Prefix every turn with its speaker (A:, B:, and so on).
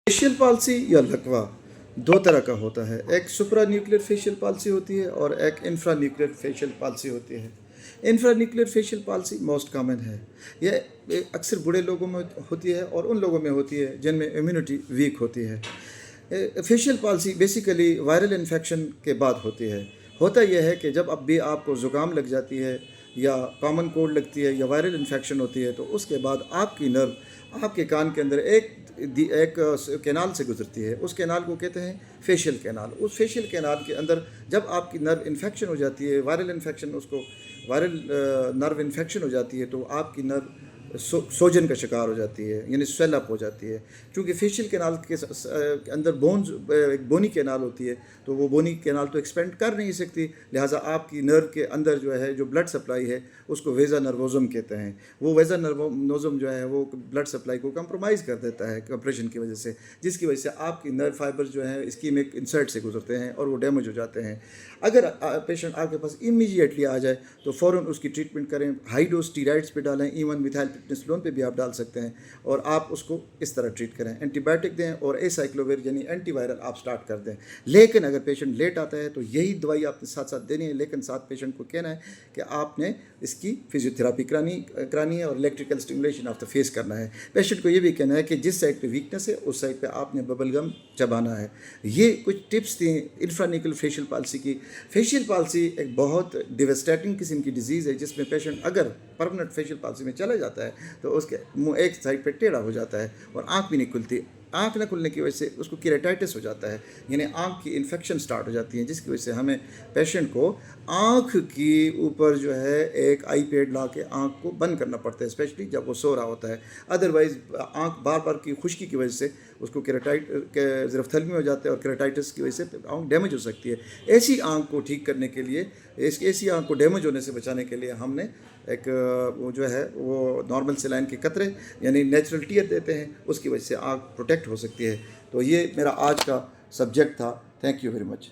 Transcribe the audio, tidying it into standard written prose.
A: Facial palsy या लकवा दो तरह का होता है। एक सुप्रा न्यूक्लियर फेशियल पाल्सी होती है और एक इंफ्रा न्यूक्लियर फेशियल पाल्सी होती है। Infra nuclear facial palsy most common है। यह अक्सर बूढ़े लोगों में होती है और उन लोगों में होती है जिनमें इम्यूनिटी वीक होती है। Facial palsy basically viral infection के बाद होती है। होता यह है कि जब अब भी आपको ज़ुकाम लग जाती है या कॉमन कोल्ड लगती है या वायरल इन्फेक्शन होती है, तो उसके बाद आपकी नर्व आपके कान के अंदर एक कैनाल से गुजरती है। उस कैनाल को कहते हैं फेशियल कैनाल। उस फेशियल कैनाल के अंदर जब आपकी नर्व इन्फेक्शन हो जाती है, वायरल इन्फेक्शन, उसको वायरल नर्व इन्फेक्शन हो जाती है, तो आपकी नर्व सोजन का शिकार हो जाती है, यानी स्वेल अप हो जाती है। क्योंकि फेशियल कैनाल के अंदर बोन्स, एक बोनी कैनाल होती है, तो वो बोनी कैनाल तो एक्सपेंड कर नहीं सकती, लिहाजा आपकी नर्व के अंदर जो है जो ब्लड सप्लाई है उसको वेजा नर्वोजम कहते हैं। वो वेजा नर्वोजम जो है वो ब्लड सप्लाई को कंप्रोमाइज़ कर देता है कंप्रेशन की वजह से, जिसकी वजह से आपकी नर्व फाइबर जो है इस्कीमिक इंसर्ट से गुजरते हैं और वो डैमेज हो जाते हैं। अगर पेशेंट आपके पास इमीडिएटली आ जाए तो फ़ौरन उसकी ट्रीटमेंट करें। हाई डोज स्टीराइड्स पे डालें, इवन मिथाइल पिप्टोन पे भी आप डाल सकते हैं, और आप उसको इस तरह ट्रीट करें। एंटीबायोटिक दें और एसाइक्लोविर यानी एंटीवायरल आप स्टार्ट कर दें। लेकिन अगर पेशेंट लेट आता है तो यही दवाई आपने साथ साथ देनी है, लेकिन साथ पेशेंट को कहना है कि आपने इसकी फिजियोथेरापी करानी है और electrical stimulation of the face करना है। पेशेंट को ये भी कहना है कि जिस साइड पे वीकनेस है उस साइड पे आपने बबल गम चबाना है। ये कुछ टिप्स थी इंफ्रान्यूक्लियर फेशियल पाल्सी की। फेशियल पाल्सी एक बहुत डिवेस्टेटिंग किस्म की डिजीज़ है, जिसमें पेशेंट अगर परमानेंट फेशियल पाल्सी में चला जाता है तो उसके मुँह एक साइड पे टेढ़ा हो जाता है और आँख भी नहीं खुलती। आँख न खुलने की वजह से उसको केराटाइटिस हो जाता है, यानी आँख की इन्फेक्शन स्टार्ट हो जाती है, जिसकी वजह से हमें पेशेंट को आँख की ऊपर जो है एक आई पैड ला के आँख को बंद करना पड़ता है, स्पेशली जब वो सो रहा होता है। अदरवाइज़ आँख बार बार की खुश्की की वजह से उसको ज़रफ़थल्मी हो जाता है और केराटाइटिस की वजह से आँख डैमेज हो सकती है। ऐसी आँख को ठीक करने के लिए, ऐसी आँख को डैमेज होने से बचाने के लिए हमने एक वो जो है वो नॉर्मल सेलाइन के कतरे यानी नेचुरल टीयर देते हैं, उसकी वजह से आँख प्रोटेक्ट हो सकती है। तो ये मेरा आज का सब्जेक्ट था। Thank you very much.